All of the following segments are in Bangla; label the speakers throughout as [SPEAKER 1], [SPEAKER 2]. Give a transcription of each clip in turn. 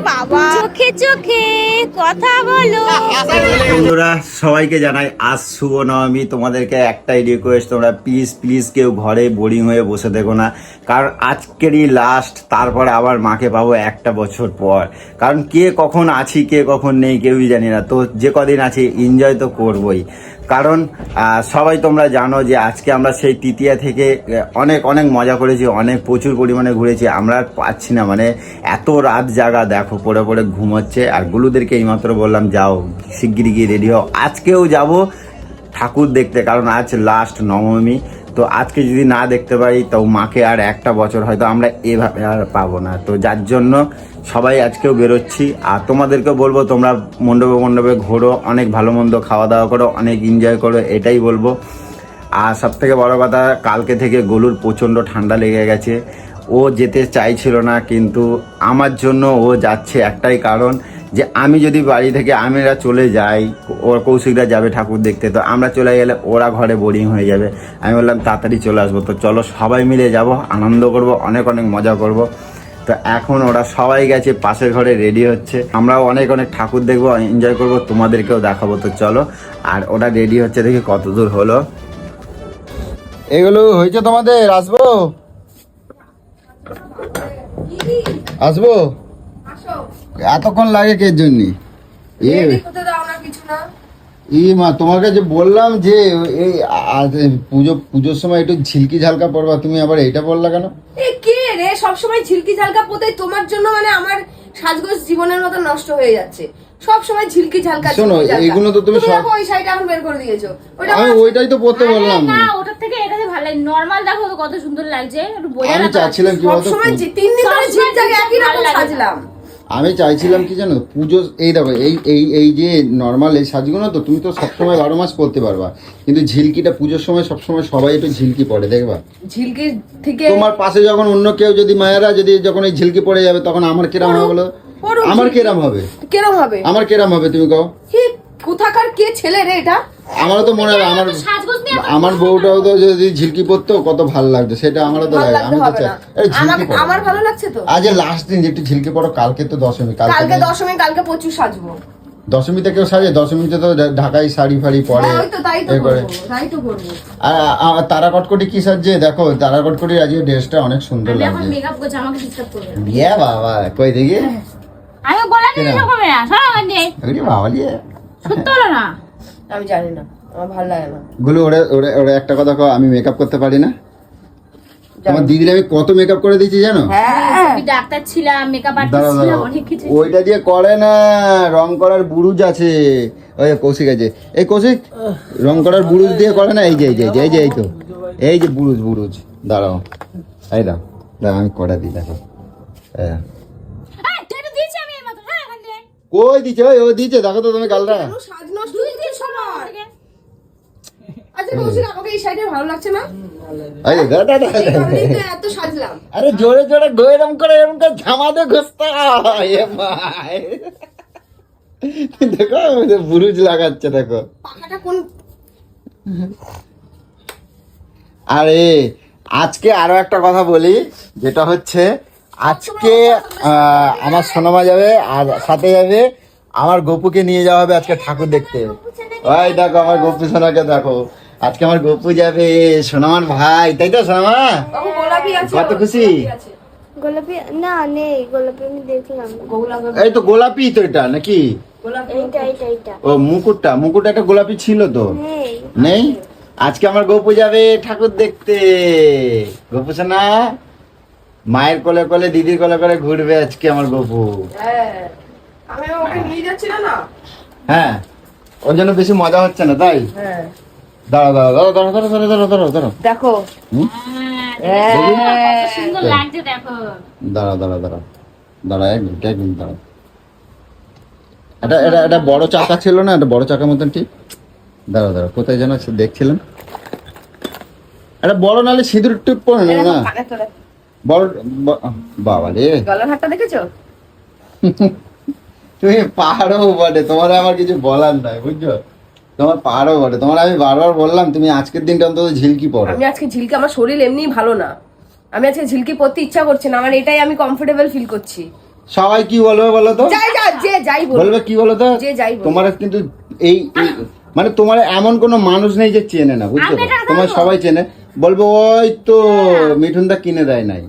[SPEAKER 1] বাবা চোখে চোখে কথা বলো।
[SPEAKER 2] বন্ধুরা সবাইকে জানাই আজ শুভ নবমী। তোমাদেরকে একটাই রিকোয়েস্ট, তোমরা প্লিজ প্লিজ কেউ ঘরে বোরিং হয়ে বসে দেখো না, কারণ আজকেরই লাস্ট, তারপরে আবার মাকে পাবো একটা বছর পর। কারণ কে কখন আছি কে কখন নেই কেউই জানি না, তো যে কদিন আছি এনজয় তো করবই। কারণ সবাই তোমরা জানো যে আজকে আমরা সেই তৃতীয়া থেকে অনেক অনেক মজা করেছি, অনেক প্রচুর পরিমাণে ঘুরেছি। আমরা আর পাচ্ছি না, মানে এত রাত জাগা, দেখো পড়ে পড়ে ঘুমোচ্ছে। আর গুলুদেরকে এইমাত্র বললাম যাও শিগগিরি গিয়ে রেডি হও, আজকেও যাব ঠাকুর দেখতে, কারণ আজ লাস্ট নবমী। তো আজকে যদি না দেখতে পারি তো মাকে আর একটা বছর হয়তো আমরা এভাবে আর পাবো না। তো যার জন্য সবাই আজকেও বেরোচ্ছি। আর তোমাদেরকেও বলবো তোমরা মণ্ডপে মণ্ডপে ঘোরো, অনেক ভালো মন্দ খাওয়া দাওয়া করো, অনেক এনজয় করো, এটাই বলবো। আর সব থেকে বড়ো কথা, কালকে থেকে গলুর প্রচণ্ড ঠান্ডা লেগে গেছে। ও যেতে চাইছিল না, কিন্তু আমার জন্য ও যাচ্ছে, একটাই কারণ যে আমি যদি বাড়ি থেকে আমরা চলে যাই, ওর কৌশিকরা যাবে ঠাকুর দেখতে, তো আমরা চলে গেলে ওরা ঘরে বোরিং হয়ে যাবে। আমি বললাম তাড়াতাড়ি চলে আসবো, তো চলো সবাই মিলে যাব, আনন্দ করব, অনেক অনেক মজা করব। তো এখন ওরা সবাই গেছে পাশের ঘরে রেডি হচ্ছে, আমরাও অনেক অনেক ঠাকুর দেখবো, এনজয় করব, তোমাদেরকেও দেখাবো। তো চলো, আর ওরা রেডি হচ্ছে, দেখি কত দূর হলো। এগুলো হয়েছে তোমাদের? আসবো আসবো এতক্ষণ লাগে কে জন্য? মা তোমাকে যে বললাম যে এই পুজোর সময় একটু ঝিলকি ঝালকা পরবা, তুমি আবার এইটা বললা কেন?
[SPEAKER 3] কে রে সব সময় ঝিলকি ঝালকা পোতে? তোমার জন্য মানে আমার সাজগোজ জীবনের মতো নষ্ট হয়ে যাচ্ছে। সব সময় ঝিলকি ঝালকা।
[SPEAKER 2] শোনো, এগুলো তো তুমি সব
[SPEAKER 3] ওই শাড়িটা এখন বের করে দিয়েছো,
[SPEAKER 2] আমি ওইটাই তো পরতে বললাম
[SPEAKER 1] না, ওটার থেকে এটাতে ভালো লাগে। নরমাল দেখো তো কত সুন্দর লাগছে, একটু বোঝা
[SPEAKER 2] আমি চাচ্ছিলাম কি
[SPEAKER 3] সব
[SPEAKER 2] বলতো,
[SPEAKER 3] সময় 3 দিন ধরে ঝিলঝাকে একই রকম সাজলাম।
[SPEAKER 2] আমি চাইছিলাম কি জানো, পুজো এই দেখো এই এই এই যে নর্মাল এই সাজগুলো তো তুমি তো সবসময় 12 মাস পরতে পারবা, কিন্তু ঝিলকিটা পুজোর সময় সবসময় সবাই একটু ঝিলকি পরে, দেখবা
[SPEAKER 3] ঝিলকি থেকে
[SPEAKER 2] তোমার পাশে যখন অন্য কেউ যদি মায়েরা যদি যখন এই ঝিলকি পড়ে যাবে, তখন আমার কিরাম হবে বলো? আমার কিরাম হবে?
[SPEAKER 3] কেরম হবে?
[SPEAKER 2] আমার কিরাম হবে তুমি কও?
[SPEAKER 3] কোথাকার কে ছেলে রে এটা?
[SPEAKER 2] আমারও তো মনে হয় আমার বউটাও তো যদি ঝিলকি পরতো কত ভালো লাগতো, সেটা আমারও তো লাগে। আমি তো চাই
[SPEAKER 3] আমার ভালো লাগছে তো।
[SPEAKER 2] আজ লাস্ট দিন একটু ঝিলকি পড়ো, কালকে তো দশমী,
[SPEAKER 3] কালকে দশমী, কালকে প্রচুর সাজবো।
[SPEAKER 2] দশমীতে কেউ সাজে? দশমীতে তো ঢাকাই শাড়ি ফাড়ি পরে। আর তারা কটকটি কি সাজছে দেখো, তারা কটকটি আজকে ড্রেসটা অনেক সুন্দর লাগছে।
[SPEAKER 1] মেকআপ করছে, আমাকে ডিস্টার্ব করবে না।
[SPEAKER 2] ইয়ে বাবা, কই দেখি
[SPEAKER 1] আমি গোলাপি দিতে হবে না, সরো মানে
[SPEAKER 2] ওরে বাবা দিয়ে
[SPEAKER 1] সত্য হলো না।
[SPEAKER 3] আমি জানি না, আমার ভালো লাগে না।
[SPEAKER 2] গুলো ওরে ওরে ওরে একটা কথা কও, আমি মেকআপ করতে পারি না? তোমার দিদির আমি কত মেকআপ করে দিয়েছি জানো?
[SPEAKER 1] আমি ডাক্তার ছিলাম, মেকআপ আর্টিস্ট ছিলাম, অনেক কিছু।
[SPEAKER 2] ওইটা দিয়ে করে না, রং করার বুরুজ আছে। ওই কৌশিক আছে, এই কৌশিক রং করার বুরুজ দিয়ে করে না। এই যে এই যে এই যে এই তো এই যে বুরুজ বুরুজ, দাঁড়াও এই দাও দাঁড়াও আমি করে দিই, দেখো কই দিচ্ছে? ও দিচ্ছে, দেখো তো তুমি গালটা। আরে জোরে জোরে এরম করে ঝামাতে ঘুষতে দেখো বুরুজ লাগাচ্ছে, দেখো। আরে আজকে আরো একটা কথা বলি, যেটা হচ্ছে আজকে আমার সোনামা যাবে, আর সাথে যাবে আমার গপুকে নিয়ে যাওয়া হবে আজকে ঠাকুর দেখতে। ওই দেখো আমার গপু সোনাকে দেখো, আজকে আমার গপু যাবে, সোনামার ভাই, তাই তো সোনামা? কত খুশি?
[SPEAKER 4] গোলাপি না নেই, গোলাপি আমি দেখলাম।
[SPEAKER 2] এই তো গোলাপি তো এটা নাকি? ও মুকুটটা একটা গোলাপি ছিল তো, নেই? আজকে আমার গপু যাবে ঠাকুর দেখতে। গপু সোনা মায়ের কোলে কোলে দিদির কোলে কোলে ঘুরবে আজকে আমার গপু। হ্যাঁ, ওর জন্য বেশি মজা হচ্ছে না, তাই? দাঁড়াও দাঁড়াও দাঁড়াও দাঁড়াও দাঁড়াও দাঁড়াও দাঁড়াও দাঁড়াও
[SPEAKER 3] দেখো,
[SPEAKER 1] সুন্দর লাগছে দেখো।
[SPEAKER 2] দাঁড়াও দাঁড়াও দাঁড়াও দাঁড়াও এক মিনিট দাঁড়াও। এটা বড় চাকা ছিল না, এটা বড় চাকার মতন, ঠিক? দাঁড়াও দাঁড়াও, কোথায় যেন দেখছিলাম। এটা বড় নালে সিঁদুর টিপ পড়ে না বড়। বাবা রে,
[SPEAKER 3] গলার হাতটা দেখেছো?
[SPEAKER 2] তুমি পারো বটে, তোমার আমার কিছু বলার নাই, বুঝছো? তোমার পারো বটে, তোমার আমি বারবার বললাম তুমি আজকের দিনটা অন্তত ঝিলকি পরো।
[SPEAKER 3] আমি আজকে ঝিলকি, আমার শরীর এমনিই ভালো না, আমি আজকে ঝিলকি পরতে ইচ্ছা করছে না আমার, এটাই আমি কমফোর্টেবল ফিল করছি।
[SPEAKER 2] সবাই কি বলবে বলো তো?
[SPEAKER 3] যাই যা যে যাই
[SPEAKER 2] বলবে কি বলো তো?
[SPEAKER 3] যে যাই বলবে।
[SPEAKER 2] তোমার কিন্তু মানে তোমার এমন কোনো মানুষ নেই যে চেনে না, বুঝছো?
[SPEAKER 1] আমি এটা কথা
[SPEAKER 2] তোমার
[SPEAKER 1] বলবো।
[SPEAKER 2] সবাই চেনে, বলবো ওই তো মিঠুনদা কিনে দেয় নাই।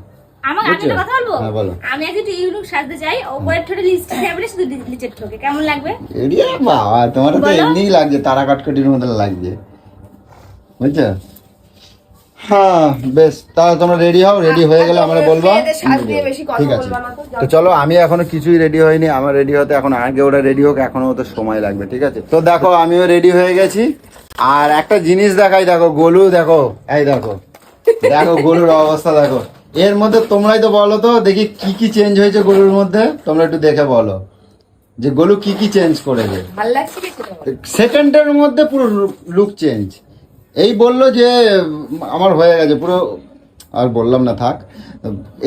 [SPEAKER 1] আমি
[SPEAKER 2] বুঝছো?
[SPEAKER 1] একটা কথা বলবো,
[SPEAKER 2] হ্যাঁ, বলো।
[SPEAKER 1] আমি আজকে একটু ইউনিক সাজতে চাই, ওপরে ঠোঁটে লিপস্টিক দেবে, শুধু লিচের ঠোকে, কেমন লাগবে?
[SPEAKER 2] এরিয়া বাবা, তোমার তো
[SPEAKER 1] বলো।
[SPEAKER 2] এমনিই লাগছে, তারা কাটকাটির মতো লাগছে, বুঝছো? হ্যাঁ বেশ, তাহলে তোমরা রেডি হও, রেডি হয়ে গেলে আমরা বলবো।
[SPEAKER 3] মেয়েদের সাজ দিয়ে বেশি কথা
[SPEAKER 2] ঠিক আছে,
[SPEAKER 3] বলবা না তো, যাও।
[SPEAKER 2] তো চলো, আমি এখনো কিছুই রেডি হয়নি, আমার রেডি হতে এখন আগে ওরা রেডি হোক, এখনো তো সময় লাগবে, ঠিক আছে? তো দেখো আমিও রেডি হয়ে গেছি, আর একটা জিনিস দেখাই, দেখো গোলু, দেখো এই দেখো, দেখো গরুর অবস্থা দেখো। এর মধ্যে তোমরাই তো বলো তো দেখি কি কি চেঞ্জ হয়েছে গরুর মধ্যে, তোমরা একটু দেখে বলো যে গোলু কি কি চেঞ্জ করেছে।
[SPEAKER 3] ভাল লাগছে কি সেটা বলো।
[SPEAKER 2] সেকেন্ডের মধ্যে পুরো লুক চেঞ্জ। এই বললো যে আমার হয়ে গেছে পুরো, আর বললাম না থাক।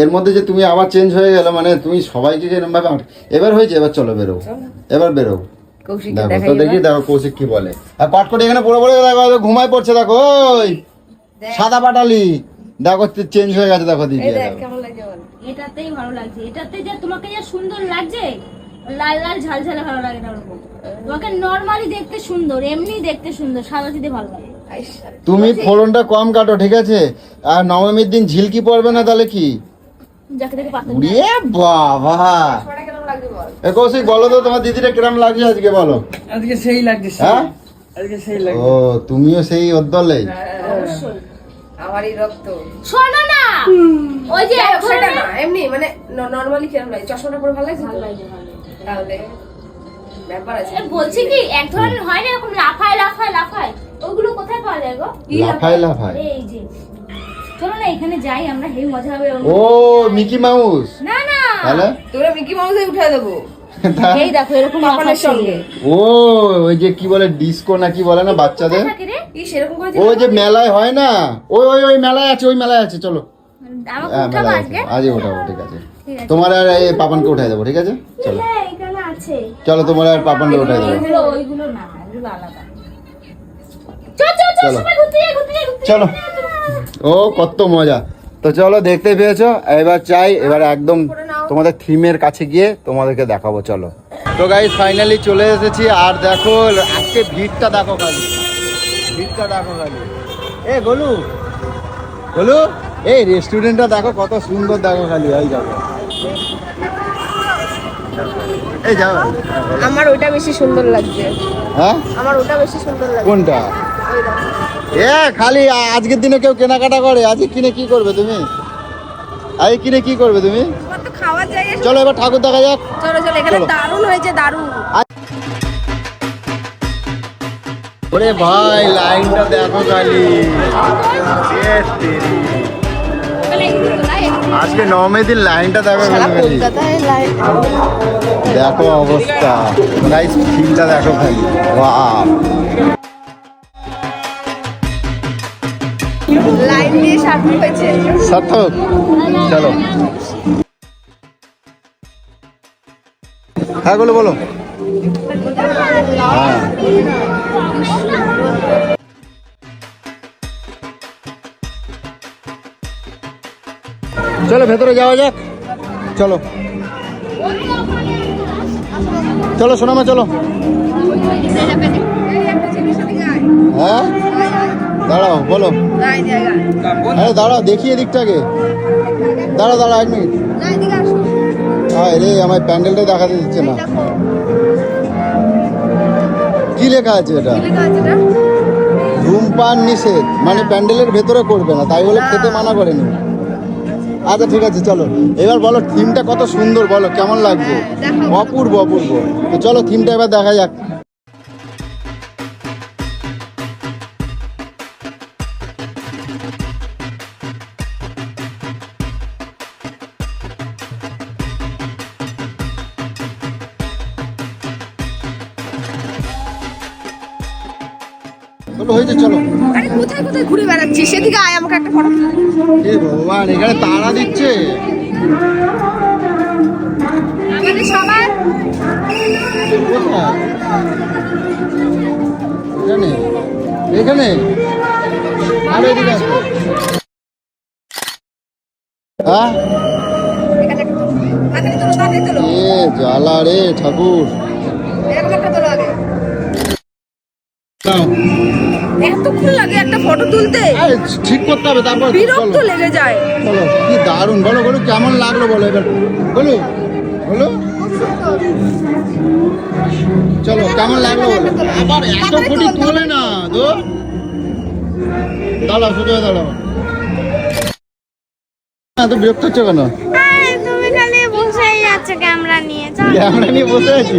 [SPEAKER 2] এর মধ্যে যে তুমি আবার চেঞ্জ হয়ে গেল, মানে তুমি সবাইকে এরকম ভাবে এবার হয়েছে, এবার চলো বেরো, এবার বেরো।
[SPEAKER 3] কৌশিককে
[SPEAKER 2] দেখো
[SPEAKER 3] দেখাই
[SPEAKER 2] তো দেখি,
[SPEAKER 3] এবার।
[SPEAKER 2] দেখো কৌশিক কি বলে। আর পাট করে এখানে পড়ে পড়ে দেখো ঘুমায় পড়ছে, দেখো ওই সাদা পাটালি, দেখো চেঞ্জ হয়ে গেছে, দেখো দিদি
[SPEAKER 3] এই দেখ
[SPEAKER 2] দেখো।
[SPEAKER 3] কেমন লাগছে বল।
[SPEAKER 1] এটাতেই ভালো লাগছে, এটাতে যে তোমাকে যে সুন্দর লাগছে, লাল লাল ঝালঝালে ভালো লাগে না ওরকম। তোমাকে নরমালি দেখতে সুন্দর, এমনি দেখতে সুন্দর, সাদা সিধে ভালো লাগে।
[SPEAKER 3] আইসা।
[SPEAKER 2] তুমি ফোড়নটা কম কাটো, ঠিক আছে? আর নবমীর দিন ঝিলকি পড়বে না তাহলে কি?
[SPEAKER 1] যাকে দেখে পাতা
[SPEAKER 2] উড়িয়ে বাবা।
[SPEAKER 3] চশমাটা কেমন লাগছে বল।
[SPEAKER 2] এ কৌশিক বলো তো, তোমার দিদিটা কিরম লাগছে আজকে, বলো।
[SPEAKER 5] আজকে সেই লাগছে,
[SPEAKER 2] হ্যাঁ,
[SPEAKER 5] আজকে সেই লাগছে।
[SPEAKER 2] ও তুমিও সেই ওর দলে?
[SPEAKER 1] অবশ্যই।
[SPEAKER 3] আমারই রক্ত।
[SPEAKER 1] শোনো না, ওই যে
[SPEAKER 3] যাই হোক, সেটা
[SPEAKER 1] ধরনের-
[SPEAKER 3] না, এমনি মানে নরমালি কেমন লাগে, চশমাটা পরে ভালো লাগছে তো?
[SPEAKER 1] ভালো লাগছে, ভালো লাগছে।
[SPEAKER 3] তাহলে ব্যাপার আছে।
[SPEAKER 1] এ বলছি কি, এক ধরনের হয় না এরকম লাফায় লাফায় লাফায়, ওগুলো কোথায় পাওয়া যায় গো?
[SPEAKER 2] লাফায় লাফায়?
[SPEAKER 1] এই যে, চলো না এখানে যাই আমরা, হেই মজা হবে।
[SPEAKER 2] ও মিকি মাউস?
[SPEAKER 1] না না,
[SPEAKER 2] তাহলে
[SPEAKER 3] তোরা মিকি মাউসে উঠে দেবো
[SPEAKER 1] এই দেখো এরকম
[SPEAKER 3] পাপানের
[SPEAKER 1] লাফাচ্ছে।
[SPEAKER 3] সঙ্গে।
[SPEAKER 2] ও ওই যে কি বলে ডিস্কো না কি বলে না বাচ্চাদের,
[SPEAKER 1] থাকে রে,
[SPEAKER 3] কি সেরকম করে
[SPEAKER 2] ওই যে মেলায় হয় না, ওই ওই ওই মেলায় আছে, ওই মেলায় আছে, চলো।
[SPEAKER 1] আমাকে
[SPEAKER 2] হ্যাঁ
[SPEAKER 1] উঠাবো
[SPEAKER 2] মেলায়
[SPEAKER 1] আজকে?
[SPEAKER 2] আছে, আজকে ওঠাবো, ঠিক আছে?
[SPEAKER 1] ঠিক আছে।
[SPEAKER 2] তোমার আর এই পাপানকে উঠাই দেবো, ঠিক আছে? চলো
[SPEAKER 1] হ্যাঁ, এখানে আছে।
[SPEAKER 2] চলো, তোমার আর পাপানকে উঠাই দেবো।
[SPEAKER 1] ওইগুলো না, এগুলো আলাদা। চল চল চল,
[SPEAKER 2] চলো।
[SPEAKER 1] সবাই ঘুরতে যাই, ঘুরতে যাই, ঘুরতে যাই।
[SPEAKER 2] চলো। ও কত মজা। তো চলো, দেখতে পেয়েছো, এবার চাই এবার একদম তোমাদের থিমের কাছে গিয়ে তোমাদেরকে দেখাবো, চলো। তো গাইস ফাইনালি চলে এসেছি, আর দেখো আজকে ভিড়টা দেখো খালি, ভিড়টা দেখো খালি। এ গোলু, গোলু, এই রেস্টুরেন্টটা দেখো কত সুন্দর, দেখো খালি, এই যাবো, এই যাও।
[SPEAKER 3] আমার ওইটা বেশি সুন্দর লাগছে,
[SPEAKER 2] হ্যাঁ
[SPEAKER 3] আমার ওটা বেশি সুন্দর লাগছে।
[SPEAKER 2] কোনটা? এ খালি আজকের দিনে কেউ কেনাকাটা করে? আজকে কিনে কি করবে তুমি? আজকে কিনে কি করবে তুমি?
[SPEAKER 3] তোমার তো খাওয়ার জায়গা।
[SPEAKER 2] চলো এবার ঠাকুর দেখা যাক।
[SPEAKER 3] চলো চলো, এখানে
[SPEAKER 2] চলো।
[SPEAKER 3] দারুণ হয়েছে, দারুণ।
[SPEAKER 2] ওরে ভাই লাইনটা দেখো খালি, আজকে নবমীর দিন লাইনটা দেখো
[SPEAKER 3] সারা
[SPEAKER 2] খালি,
[SPEAKER 3] কলকাতায় লাইট।
[SPEAKER 2] দেখো অবস্থা গাইস, ফিলটা দেখো খালি, ওয়াও।
[SPEAKER 3] লাইন দিয়ে সার্থক হয়েছে।
[SPEAKER 2] সার্থক, চলো। হ্যাঁ বলো বলো। হ্যাঁ চলো ভেতরে যাওয়া যাক, চলো চলো সোনামা চলো। হ্যাঁ দাঁড়াও, বলো। আরে দাঁড়াও, দেখি এদিকটাকে, দাঁড়াও দাঁড়াও 1 মিনিট। আরে আমার প্যান্ডেলটা দেখাতে দিচ্ছে না, কি লেখা আছে এটা? ধূমপান নিষেধ, মানে প্যান্ডেলের ভেতরে করবে না, তাই বলে খেতে মানা করেনি। আচ্ছা ঠিক আছে চলো, এবার বলো থিমটা কত সুন্দর, বলো কেমন লাগবে? অপূর্ব অপূর্ব। তো চলো থিমটা এবার দেখা যাক। চলো হয়েছে, চলো।
[SPEAKER 3] আরে কোথায় কোথায় ঘুরে বেড়াচ্ছিস? সেদিকে আয়, আমাকে একটা ফটো তুলে দে।
[SPEAKER 2] এ ভগবান, এখানে তাড়া দিচ্ছে।
[SPEAKER 3] আমাদের সবার
[SPEAKER 2] কোথায়? এখানে, এখানে, আরে এদিকে আসো। হ্যাঁ
[SPEAKER 3] এখানে একটা তাড়াতাড়ি তোলো
[SPEAKER 2] এ জ্বালা রে ঠাকুর।
[SPEAKER 3] এরকম একটা তোলো আগে।
[SPEAKER 2] নাও।
[SPEAKER 3] এতক্ষণ লাগে একটা ফটো তুলতে,
[SPEAKER 2] আরে ঠিক করতে হবে তারপর
[SPEAKER 3] বিরক্ত লেগে যায়।
[SPEAKER 2] চলো কি দারুণ, বলো বলো কেমন লাগলো বলো এবার, বলো বলো চলো কেমন লাগলো বলো। আবার এত ফুটি তোলে না তো, দাঁড়াও সোজা হয়ে দাঁড়াও। এত বিরক্ত হচ্ছে কেন?
[SPEAKER 4] আরে তুমি খালি বসেই যাচ্ছ ক্যামেরা নিয়ে, চল।
[SPEAKER 2] ক্যামেরা নিয়ে বসে আছি।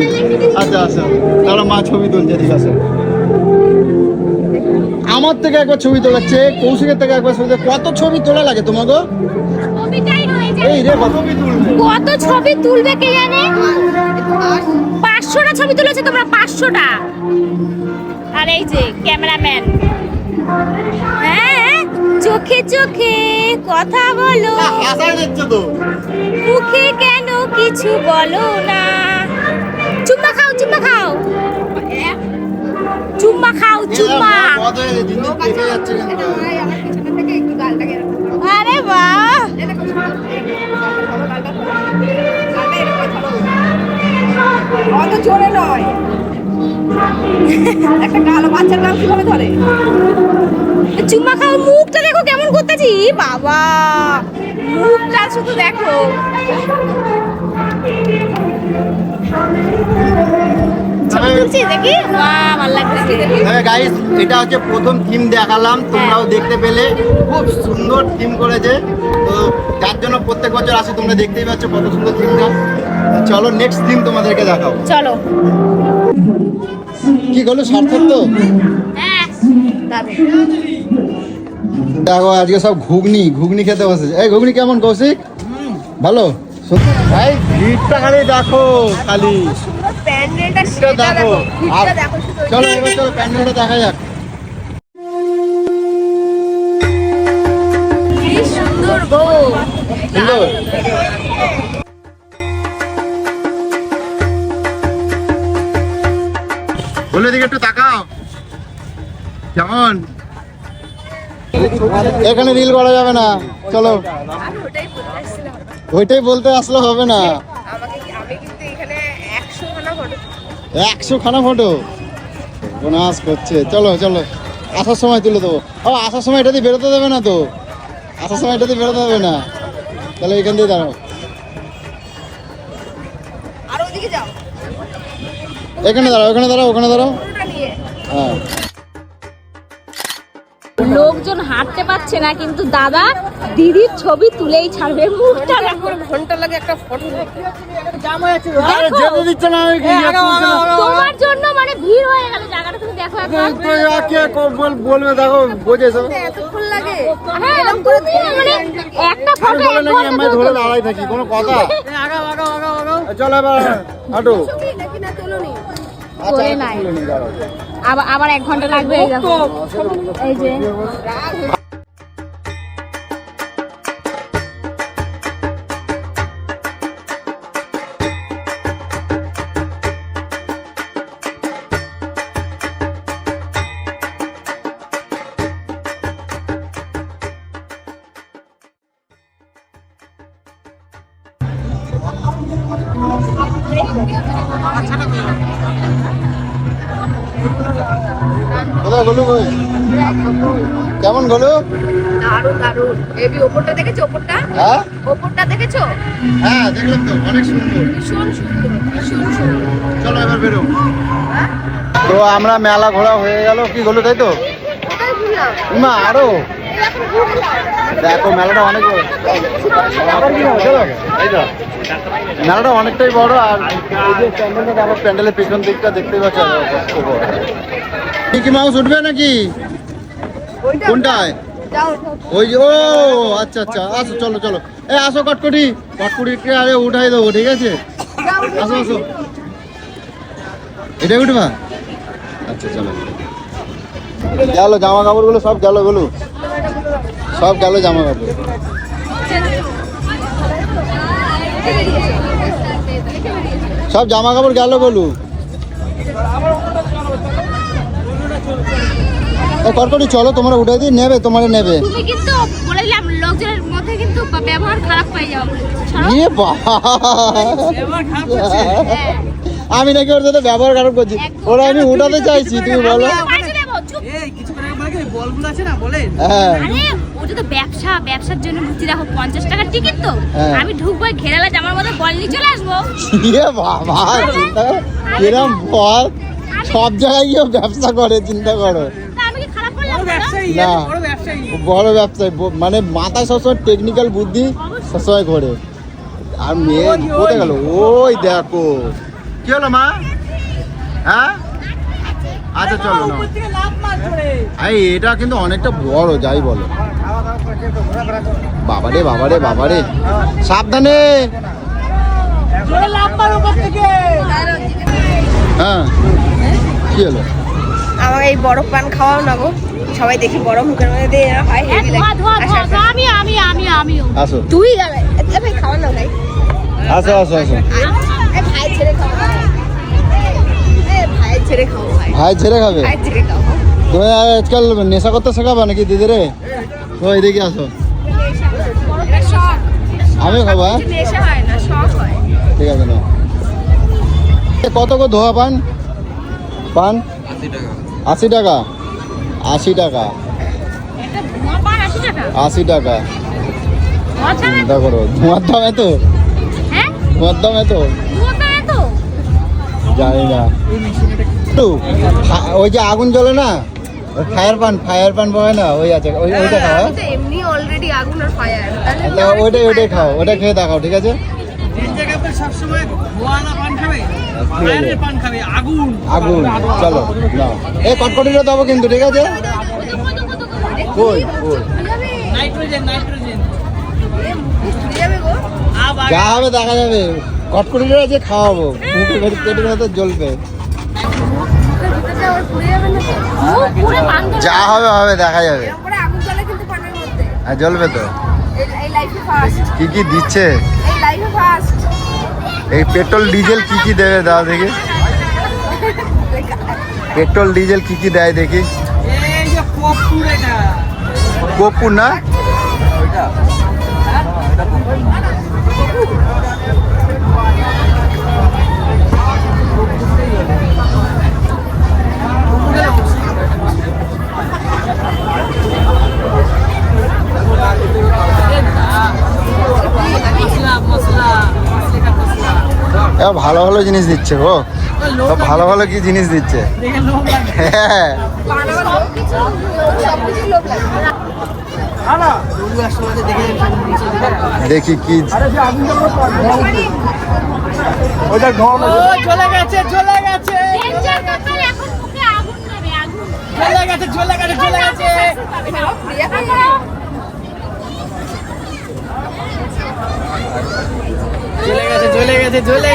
[SPEAKER 2] আচ্ছা আচ্ছা দাঁড়া, মা ছবি তুলছে, ঠিক আছে। আমার থেকে একবার ছবি তোলাচ্ছে, কৌশিকের থেকে একবার ছবি কত ছবি তোলা লাগে তোমাকে?
[SPEAKER 1] ছবিটাই হয়ে যায়।
[SPEAKER 2] এই রে ছবি তুলবে,
[SPEAKER 1] কত ছবি তুলবে কে জানে? 500টা ছবি তুলেছে তোমরা, 500টা। আর এই যে ক্যামেরাম্যান, হ্যাঁ চোখে চোখে কথা বলো,
[SPEAKER 2] আশা দিচ্ছে তো।
[SPEAKER 1] মুখে কেন কিছু বলো না। চুম্মা খাও, চুম্মা খাও, চুম্মা খাও, চুম্মা।
[SPEAKER 2] কত হয়েছে, দিন দিন কেটে যাচ্ছে কিন্তু।
[SPEAKER 3] আমার পিছনে থেকে একটু গালটাকে এরকম করো।
[SPEAKER 1] আরে বাহ,
[SPEAKER 3] এরকম করো, গালটা ধরো। গালটা এরকম ধরো। অত জোরে নয়। একটা কালো বাচ্চার নাম কিভাবে ধরে?
[SPEAKER 1] চুম্মা খাও। মুখটা দেখো কেমন করতেছি, বাবা মুখটা শুধু দেখো। ছবি তুলছি দেখি, বাহ ভালো লাগছে।
[SPEAKER 2] হ্যাঁ গাইস, এটা হচ্ছে প্রথম থিম দেখালাম, তোমরাও দেখতে পেলে খুব সুন্দর থিম করেছে। তো যার জন্য প্রত্যেক বছর আসে, তোমরা দেখতেই পাচ্ছ কত সুন্দর থিমটা। চলো নেক্সট থিম তোমাদেরকে দেখাও।
[SPEAKER 1] চলো।
[SPEAKER 2] কি করলো, সার্থক তো?
[SPEAKER 1] হ্যাঁ
[SPEAKER 2] দেখো আজকে সব ঘুগনি ঘুগনি খেতে বসেছে। এই ঘুগনি কেমন কৌশিক? ভালো। ভাই ভিড়টা খালি দেখো, খালি
[SPEAKER 3] প্যান্ডেলটা
[SPEAKER 2] ভিড়টা দেখো। আর চলো এবার চলো প্যান্ডেলটা দেখা যাক।
[SPEAKER 1] কি সুন্দর গো।
[SPEAKER 2] সুন্দর। বলে দিকে একটু তাকাও, কেমন? এখানে রিল করা যাবে না, চলো। ওইটাই বলতে আসলে হবে না।
[SPEAKER 3] আমি কিন্তু এখানে 100 খানা ফটো
[SPEAKER 2] 100 খানা ফটো বোনাস করছে। চলো চলো, আসার সময় তুলে দেবো। ও আসার সময় এটা দিয়ে বেরোতে দেবে না তো, আসার সময় এটা দিয়ে বেরোতে দেবে না। তাহলে এখান দিয়ে দাঁড়াও,
[SPEAKER 3] আর ওদিকে যাও,
[SPEAKER 2] এখানে দাঁড়াও, এখানে দাঁড়াও, ওখানে দাঁড়াও।
[SPEAKER 3] ফটোটা নিয়ে।
[SPEAKER 2] হ্যাঁ
[SPEAKER 1] লোকজন হাঁটতে পারছে না, কিন্তু দাদা দিদির ছবি তুলেই ছাড়বে। মুখটা দেখো,
[SPEAKER 3] ঘন্টা লাগে একটা ফটো নিতে।
[SPEAKER 2] আরে যেতে দিচ্ছে না, আমি কি
[SPEAKER 1] তোমার জন্য মানে ভিড় হয়ে গেল জায়গাটা, তুমি দেখো একবার।
[SPEAKER 2] বলবে, দেখো বোঝেছো।
[SPEAKER 3] এতক্ষণ লাগে?
[SPEAKER 1] হ্যাঁ এরকম করে তুমি মানে একটা ফটো এক ঘন্টা
[SPEAKER 2] ধরে দাঁড়াই থাকি, কোনো কথা? চলো এবার হাঁটো।
[SPEAKER 3] নাকি না তোলোনি?
[SPEAKER 2] আচ্ছা,
[SPEAKER 1] করে নাই।
[SPEAKER 2] তুলে নিই, দাঁড়াও।
[SPEAKER 1] আবার 1 ঘন্টা লাগবে। এই দেখো, এই যে
[SPEAKER 2] কোথায় গলু? কেমন গলু?
[SPEAKER 3] দারুণ দারুণ। এবি ওপরটা দেখেছো? ওপরটা
[SPEAKER 2] হ্যাঁ
[SPEAKER 3] ওপরটা দেখেছো?
[SPEAKER 2] হ্যাঁ দেখলাম তো, অনেক সুন্দর।
[SPEAKER 3] ভীষণ সুন্দর, ভীষণ সুন্দর।
[SPEAKER 2] চলো এবার বেরো। তো আমরা মেলা ঘোরা হয়ে গেল, কি গলু তাই তো?
[SPEAKER 3] কোথায় ঘুরলাম?
[SPEAKER 2] মা আরো
[SPEAKER 3] এখন ঘুরে যাও।
[SPEAKER 2] দেখো মেলাটা অনেক বড়। চলো, এই তো মেলাটা অনেকটাই বড়। আর এই যে প্যান্ডেলটা, আমার প্যান্ডেলের পেছন দিকটা দেখতেই পাচ্ছ কত বড়। মিকি মাউস উঠবে নাকি? কোনটায়?
[SPEAKER 3] যাও
[SPEAKER 2] ওই যে, ও আচ্ছা আচ্ছা, আসো চলো চলো। এই আসো কটকটি, কটকটিকে আরে উঠাই দেবো, ঠিক আছে? আসো আসো, এটা উঠবা? আচ্ছা চলো। গেল জামা কাপড়গুলো সব গেল, গুলো সব গেল জামা কাপড়। সব জামা কাপড় গেল বলু। কটকটি চলো, তোমরা উঠে দিই, নেবে তোমার নেবে।
[SPEAKER 1] তুমি কিন্তু বলে দিলাম লোকজনের মধ্যে কিন্তু ব্যবহার খারাপ পেয়ে যাও।
[SPEAKER 2] ইয়ে বাবা,
[SPEAKER 5] এবার খারাপ হচ্ছে।
[SPEAKER 2] আমি নাকি ওর সাথে ব্যবহার খারাপ করছি, ওরা আমি উঠাতে চাইছি, তুমি বলো।
[SPEAKER 5] এই কিছু করে বলে কি বলগুলো আছে না বলে
[SPEAKER 2] হ্যাঁ
[SPEAKER 1] আরে ওটা তো ব্যবসার জন্য বুঝছি। দেখো 50 টাকার টিকিট তো,
[SPEAKER 2] হ্যাঁ।
[SPEAKER 1] আমি ঢুকবো ঘেরালা জামার মধ্যে বল নিয়ে চলে আসবো।
[SPEAKER 2] ইয়ে বাবা, চিন্তা করো এরম বল সব জায়গায় গিয়ে ব্যবসা করে, চিন্তা করো।
[SPEAKER 1] তা আমি কি খারাপ করলাম
[SPEAKER 5] বড়
[SPEAKER 1] বলো?
[SPEAKER 5] ব্যবসায়ী
[SPEAKER 2] না।
[SPEAKER 5] বড় ব্যবসায়ী
[SPEAKER 2] বড় ব্যবসায়ী, মানে মাথায় সবসময় টেকনিক্যাল বুদ্ধি সবসময় ঘোরে। আর মেয়ে কোথায় গেল? ওই দেখো, কি হলো মা? হ্যাঁ আচ্ছা চলো না,
[SPEAKER 5] উপর থেকে লাফ মার ধরে
[SPEAKER 2] এটা কিন্তু অনেকটা বড়, যাই বলো। বাবারে বাবারে বাবারে, সাবধানে।
[SPEAKER 5] জোরে লাফ মার উপর থেকে।
[SPEAKER 2] হ্যাঁ কি হলো?
[SPEAKER 3] আমার এই বরফ পান খাওয়াও না গো, সবাই দেখি বড় মুখের মধ্যে দিয়ে এরা হয় হেভি লাগে।
[SPEAKER 1] ধোয়া আমিও
[SPEAKER 2] আসো
[SPEAKER 3] তুই যাবে ভাই, খাওয়া না ভাই।
[SPEAKER 2] আসো আসো আসো,
[SPEAKER 3] ভাই ছেড়ে খাও, ভাই ছেড়ে খাও,
[SPEAKER 2] ভাই ছেড়ে খাবে?
[SPEAKER 3] ভাই ছেড়ে খাও।
[SPEAKER 2] তুমি আজকাল নেশা করতে শেখাবা নাকি দিদিরে? তো এদিকে আসো,
[SPEAKER 3] এটা শখ,
[SPEAKER 2] আমি খাবো। হ্যাঁ
[SPEAKER 3] নেশা হয় না, শখ হয়।
[SPEAKER 2] ঠিক আছে না। কত গো ধোয়া পান? পান 80 টাকা। 80 টাকা,
[SPEAKER 1] একটা ধোয়া পান 80 টাকা।
[SPEAKER 2] 80 টাকা।
[SPEAKER 1] ধোয়া দাম
[SPEAKER 2] চিন্তা করো, ধোঁয়ার দাম এত,
[SPEAKER 1] হ্যাঁ,
[SPEAKER 2] ধোঁয়ার দাম এত,
[SPEAKER 1] ধোয়া দাম এত।
[SPEAKER 2] জানি না। তো, ওই যে আগুন জ্বলে না, ফায়ার পান পাবে না, ওই আছে, ওইটা খাও।
[SPEAKER 3] আমি তো এমনি অলরেডি আগুন আর ফায়ার,
[SPEAKER 2] তাহলে ওইটাই খাও, ওইটা খেয়ে দেখাও, ঠিক আছে?
[SPEAKER 5] তিন জায়গায় তো সবসময় ধোয়ালা পান খাবে, ফায়ারের পান খাবে, আগুন
[SPEAKER 2] আগুন, চলো নাও। এই কটকটিটা দেবো কিন্তু, ঠিক আছে? কই কই
[SPEAKER 5] নাইট্রোজেন
[SPEAKER 3] যাবে গো।
[SPEAKER 5] আবার
[SPEAKER 2] যা হবে দেখা যাবে, কটকটিটা যে খাওয়াবো, মুখের ভেতর পেটের ভেতর জ্বলবে।
[SPEAKER 1] মুখ পুরো পান ধরে।
[SPEAKER 2] যা হবে হবে, দেখা যাবে।
[SPEAKER 3] এরকম করে আগুন জ্বলে কিন্তু পানের মধ্যে।
[SPEAKER 2] আর জ্বলবে তো।
[SPEAKER 3] এই লাইফে ফার্স্ট,
[SPEAKER 2] কি কি দিচ্ছে?
[SPEAKER 3] এই লাইফে ফার্স্ট।
[SPEAKER 2] এই পেট্রোল ডিজেল কি কি দেবে দাও দেখি, পেট্রোল ডিজেল কি কি দেয় দেখি।
[SPEAKER 5] এই যে কপুর, এটা
[SPEAKER 2] কর্পূর না? ভালো ভালো জিনিস দিচ্ছে গো, সব ভালো ভালো কি জিনিস দিচ্ছে।
[SPEAKER 5] দেখে লোক লাগে।
[SPEAKER 2] হ্যাঁ
[SPEAKER 3] সবকিছু লোক লাগে।
[SPEAKER 2] দেখি কি।
[SPEAKER 5] ও চলে গেছে
[SPEAKER 1] ডেঞ্জার ব্যাপার, এখন মুখে আগুন নেবে, আগুন।
[SPEAKER 5] চলে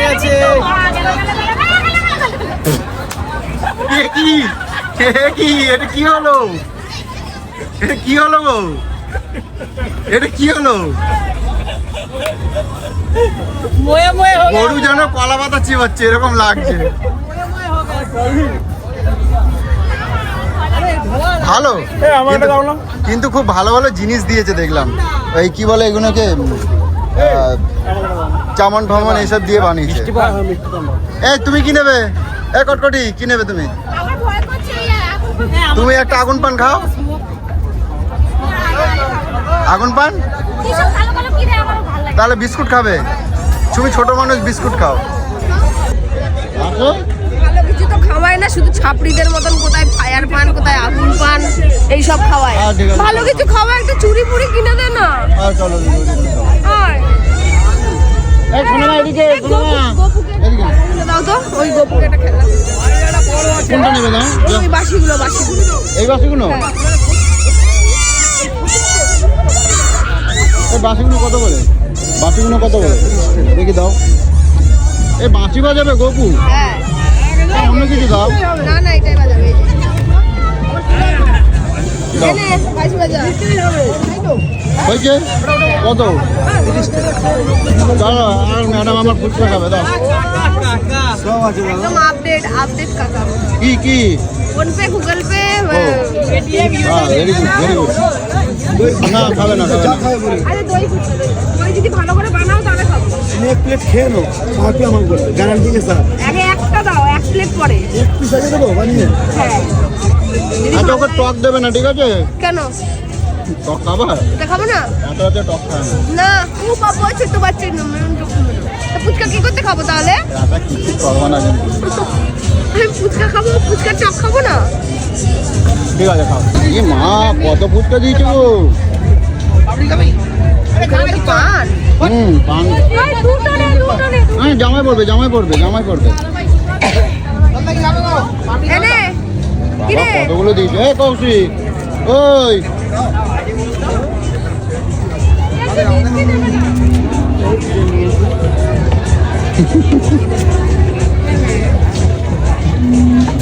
[SPEAKER 5] গেছে
[SPEAKER 2] এ কি এটা কি হলো? এটা কি হলো গো? এটা কি হলো?
[SPEAKER 5] ময়ে ময়ে হবে,
[SPEAKER 2] গরু যেন কলা পাতা চিবাচ্ছে এরকম লাগছে। ভালো কিন্তু খুব ভালো ভালো জিনিস দিয়েছে দেখলাম। এই কি বলে এগুলোকে, চামন ফামন এইসব দিয়ে বানিয়েছে। এই তুমি কি নেবে? এই কটকটি কি নেবে তুমি?
[SPEAKER 1] আমার ভয় করছে এই আগুন।
[SPEAKER 2] তুমি একটা আগুন পান খাও, আগুন পান।
[SPEAKER 1] কিসব ভালো ভালো কি দেয় আমার ভালো লাগে।
[SPEAKER 2] তাহলে বিস্কুট খাবে? তুমি ছোট মানুষ, বিস্কুট খাও। আসো,
[SPEAKER 3] ভালো কিছু তো খাওয়ায় না, শুধু ছাপড়িদের মতন কোথায় ফায়ার পান, কোথায় আগুন পান, এইসব খাওয়ায়।
[SPEAKER 2] হ্যাঁ, ঠিক আছে।
[SPEAKER 3] ভালো কিছু খাওয়ায়, একটা চুরি পুরি কিনে দে না।
[SPEAKER 2] চলো
[SPEAKER 3] আয়।
[SPEAKER 2] এই শোনো না, এদিকে শোনো না।
[SPEAKER 3] গোপুকে
[SPEAKER 2] এদিকে।
[SPEAKER 3] কিনে দাও তো, ওই গোপুকে একটা খেলা।
[SPEAKER 2] কোনটা নেবে না?
[SPEAKER 3] ওই বাসিগুলো।
[SPEAKER 2] এই বাসিগুলো? এই বাসিগুলো কত করে? বাসিগুলো কত করে দেখি দাও। এই বাঁশি বাজাবে গপু?
[SPEAKER 3] হ্যাঁ,
[SPEAKER 2] অন্য কিছু দাও।
[SPEAKER 3] না এটাই বাজাবে। এনে বাজি বাজা।
[SPEAKER 2] হয়েছে কত? চলো, আর ম্যাডাম আমার ফুচকা খাবে, দাও।
[SPEAKER 3] একদম আপডেট কাকা।
[SPEAKER 2] কি
[SPEAKER 3] phone pay, Google pay,
[SPEAKER 2] very good very good. না খাবে না খাবে না।
[SPEAKER 3] আরে দই ফুচকা দই যদি ভালো করে বানাও তাহলে খাবো।
[SPEAKER 6] তুমি এক প্লেট খেয়ে নো, খাওয়াতে আমার বলবে গ্যারান্টি কে স্যার।
[SPEAKER 3] আগে একটা দাও, এক প্লেট পরে।
[SPEAKER 6] এক পিস আগে দেবো বানিয়ে।
[SPEAKER 3] হ্যাঁ
[SPEAKER 2] আচ্ছা ওকে টক দেবে না, ঠিক আছে?
[SPEAKER 3] কেন
[SPEAKER 2] টক খাবা?
[SPEAKER 3] এটা খাবো না?
[SPEAKER 2] এত রাতে টক খায় না।
[SPEAKER 3] না ও বাবা ছোট বাচ্চা তো ফুচকা কি করতে খাবো তাহলে?
[SPEAKER 2] রাতে কিছু করবো না কিন্তু।
[SPEAKER 3] আমি ফুচকা খাবো, ফুচকা টক খাবো না?
[SPEAKER 2] ঠিক আছে খাও। এ মা কত ফুচকা দিয়েছো গো।
[SPEAKER 3] পান
[SPEAKER 2] পান।
[SPEAKER 3] দুটো নে
[SPEAKER 2] হ্যাঁ জামাই পড়বে জামাই পড়বে জামাই পড়বে।
[SPEAKER 3] এনে কি
[SPEAKER 2] বাবা,
[SPEAKER 3] রে?
[SPEAKER 2] কতগুলো দিয়েছো? এ কৌশিক ওই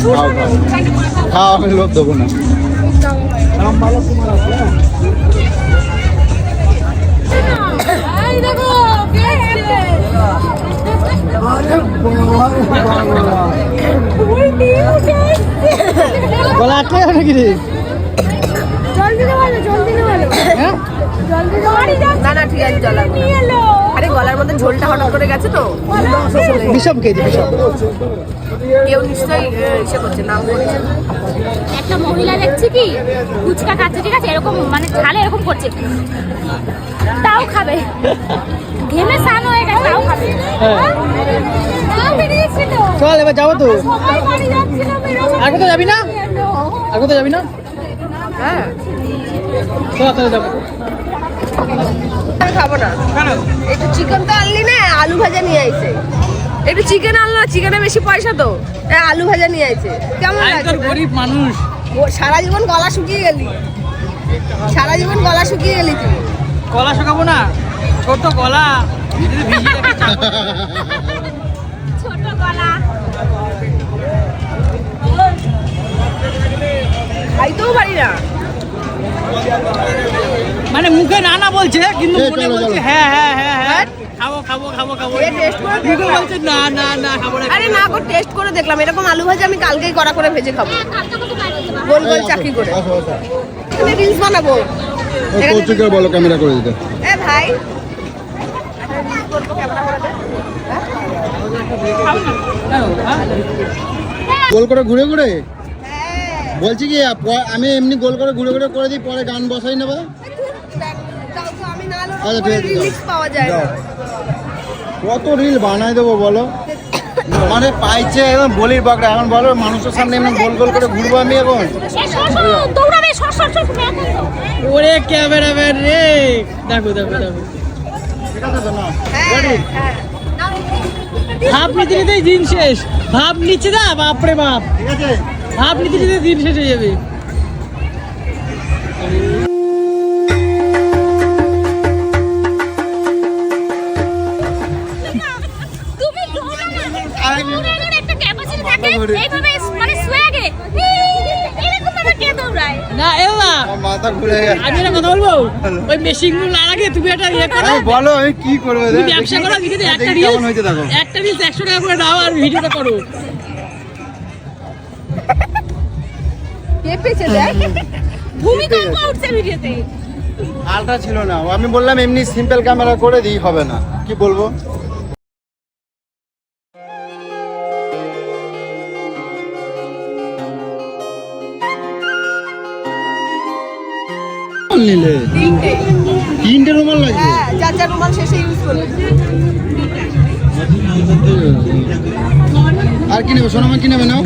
[SPEAKER 2] খাও খাও খাও, আমি লোভ দেবো না।
[SPEAKER 1] এই দেখো
[SPEAKER 5] গলা আটকে গেল নাকি রে?
[SPEAKER 1] জল দিতে বলো, জল দিতে বলো।
[SPEAKER 5] হ্যাঁ
[SPEAKER 1] জল দিতে বলো।
[SPEAKER 3] না না ঠিক আছে জল লাগবে না। আরে গলার মধ্যে ঝোলটা হঠাৎ করে গেছে তো
[SPEAKER 5] বিষম খেয়েছি বিষম।
[SPEAKER 3] কেউ নিশ্চয়ই ইসে করছে নাম করছে।
[SPEAKER 1] একটা মহিলা দেখছি কি ফুচকা খাচ্ছে, ঠিক আছে, এরকম মানে ঝালে এরকম করছে, তাও খাবে, ঘেমে স্নান হয়ে গেছে তাও খাবে।
[SPEAKER 5] হ্যাঁ।
[SPEAKER 1] তাও বেরিয়েছিল,
[SPEAKER 5] চল এবার যাবো তো।
[SPEAKER 1] সবাই বাড়ি যাচ্ছিল,
[SPEAKER 5] আর কোথাও যাবি না? আর কোথাও যাবি না?
[SPEAKER 3] হ্যাঁ
[SPEAKER 5] চল তাহলে যাবো।
[SPEAKER 3] আমি খাবো না।
[SPEAKER 5] কেন?
[SPEAKER 3] একটু চিকেন তো আনলি না, আলু ভাজা নিয়ে আইছে। একটু চিকেন আনলো, চিকেনে বেশি পয়সা তো, আলু ভাজা নিয়ে আইছে। কেমন
[SPEAKER 5] আমি
[SPEAKER 3] লাগছে?
[SPEAKER 5] তোর গরিব মানুষ।
[SPEAKER 3] সারা জীবন গলা শুকিয়ে গেলি, সারা জীবন গলা শুকিয়ে গেলি তুই।
[SPEAKER 5] গলা শুকাবো না, ছোট গলা যদি ভিজিয়ে রাখি চাপ-
[SPEAKER 1] ছোট গলা।
[SPEAKER 3] খাইতেও পারি না।
[SPEAKER 5] মানে মুখে না না বলছে কিন্তু
[SPEAKER 2] এই
[SPEAKER 5] মনে
[SPEAKER 2] চলো,
[SPEAKER 5] বলছে
[SPEAKER 2] চলো।
[SPEAKER 5] হ্যাঁ হ্যাঁ হ্যাঁ হ্যাঁ খাবো খাবো খাবো খাবো।
[SPEAKER 3] এ taste করে
[SPEAKER 5] মুখে
[SPEAKER 3] দেখলাম।
[SPEAKER 5] বলছে না না না খাবো না।
[SPEAKER 3] আরে না গো, টেস্ট করে দেখলাম, এরকম আলু ভাজা আমি কালকেই কড়া করে ভেজে খাবো, গোল গোল চাকরি করে।
[SPEAKER 2] আসো, আসো।
[SPEAKER 3] এখানে রিলস বানাবো।
[SPEAKER 2] ওই কৌশিককে বলো ক্যামেরা করে দিতে।
[SPEAKER 3] এ ভাই
[SPEAKER 5] কেন? হ্যাঁ?
[SPEAKER 2] গোল করে ঘুরে ঘুরে
[SPEAKER 3] হ্যাঁ
[SPEAKER 2] বলছি কি আমি এমনি গোল করে ঘুরে ঘুরে করে দিই, পরে গান বসাই নেবা।
[SPEAKER 3] তাও তো আমি না
[SPEAKER 2] আচ্ছা, ঠিক আছে,
[SPEAKER 3] রিলিক্স পাওয়া যায় না।
[SPEAKER 2] কত রিল বানাই দেবো বলো। মানে পাইছে একদম বলির বাকড়া। এখন বলো মানুষের সামনে এমনি গোল গোল করে ঘুরবো আমি এখন।
[SPEAKER 1] দৌড়াবে, সর সর সর,
[SPEAKER 5] ওরে ক্যামেরাম্যান রে, দেখো দেখো দেখো
[SPEAKER 2] ঠিক আছে তো না?
[SPEAKER 3] হ্যাঁ হ্যাঁ
[SPEAKER 5] ভাব নিতে নিতেই দিন শেষ। ভাব নিচ্ছে না, বাপরে বাপ,
[SPEAKER 2] ঠিক আছে।
[SPEAKER 5] ভাব নিতে নিতে দিন শেষ হয়ে যাবে।
[SPEAKER 1] তুমি দৌড়াবে, দৌড়ানোর একটা ক্যাপাসিটি থাকে,
[SPEAKER 2] ঘুরে।
[SPEAKER 1] এইভাবে মানে সোয়াগে এরকম ভাবে কে দৌড়ায়?
[SPEAKER 5] না এলা
[SPEAKER 2] আমার মাথা ঘুরে গেছে।
[SPEAKER 5] আমি একটা কথা বলবো, ওই মেশিন গুলো না লাগে তুমি একটা ইয়ে করো,
[SPEAKER 2] আমি বলো আমি কি করবো?
[SPEAKER 5] তুমি ব্যবসা করো, ভিডিওতে একটা
[SPEAKER 2] দেখি কেমন হয়েছে দেখো।
[SPEAKER 5] রিলস, একটা রিলস 100 টাকা করে নাও আর ভিডিওটা করো।
[SPEAKER 3] কে পেছে দেখ।
[SPEAKER 1] ভূমিকম্প উঠছে ভিডিওতে।
[SPEAKER 2] আলটা ছিল না, আমি বললাম এমনি সিম্পল ক্যামেরা করে দিই, হবে না। কি বলবো? নিলে তিনটে রুমাল লাগবে।
[SPEAKER 3] হ্যাঁ যার যার রুমাল শেষে ইউজ করবে।
[SPEAKER 2] আর কি নেবে সোনামা, কি নেবে নাও?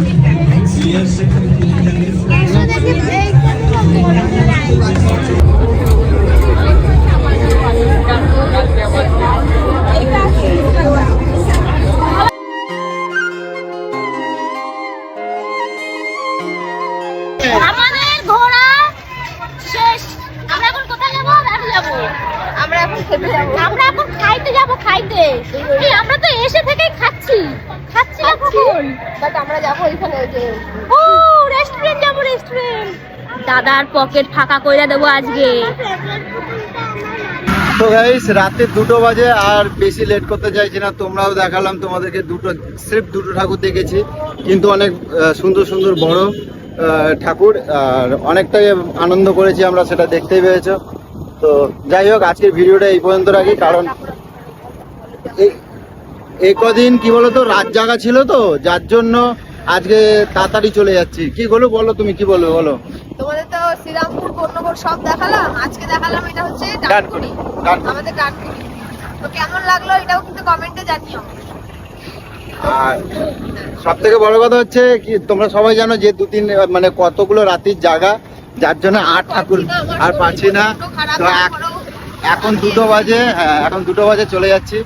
[SPEAKER 1] আমাদের ঘোড়া শেষ। আমরা এখন কোথায় যাবো? বাড়ি যাবো।
[SPEAKER 3] আমরা এখন খেতে যাবো।
[SPEAKER 1] আমরা এখন খাইতে যাবো, খাইতে। এই আমরা তো এসে থেকেই খাচ্ছি খাচ্ছি না কখন?
[SPEAKER 3] বাট আমরা যাবো ওইখানে, ওই যে
[SPEAKER 1] ও রেস্টুরেন্ট যাবো, রেস্টুরেন্ট। দাদার পকেট ফাঁকা কইরা দেবো আজকে।
[SPEAKER 2] তো গাইস রাতে 2টো বাজে, আর বেশি লেট করতে চাইছি না। তোমরাও দেখালাম তোমাদেরকে, সির্ফ দুটো ঠাকুর দেখেছি, কিন্তু অনেক সুন্দর সুন্দর বড় ঠাকুর, আর অনেকটাই আনন্দ করেছি আমরা, সেটা দেখতেই পেয়েছো। তো যাই হোক, আজকের ভিডিওটা এই পর্যন্ত রাখি, কারণ এই কদিন কি বলতো রাত জাগা ছিল তো, যার জন্য আজকে তাড়াতাড়ি চলে যাচ্ছি। কি বলো বলো, তুমি কি বলবে বলো।
[SPEAKER 3] তোমাদের তো শ্রীরামপুর কর্ণগর সব দেখালাম, আজকে দেখালাম এটা হচ্ছে
[SPEAKER 2] ডানকুনি।
[SPEAKER 3] আমাদের ডানকুনি। তো কেমন লাগলো এটাও কিন্তু কমেন্টে জানিও।
[SPEAKER 2] আর সব থেকে বড় কথা হচ্ছে কি, তোমরা সবাই জানো যে 2-3 মানে কতগুলো রাতের জায়গা, যার জন্য আর ঠাকুর আর পাচ্ছি না। তো এখন 2টো বাজে, হ্যাঁ এখন 2টো বাজে চলে যাচ্ছি।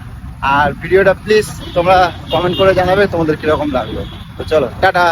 [SPEAKER 2] আর ভিডিওটা প্লিজ তোমরা কমেন্ট করে জানাবে তোমাদের কিরকম লাগলো। তো চলো টাটা।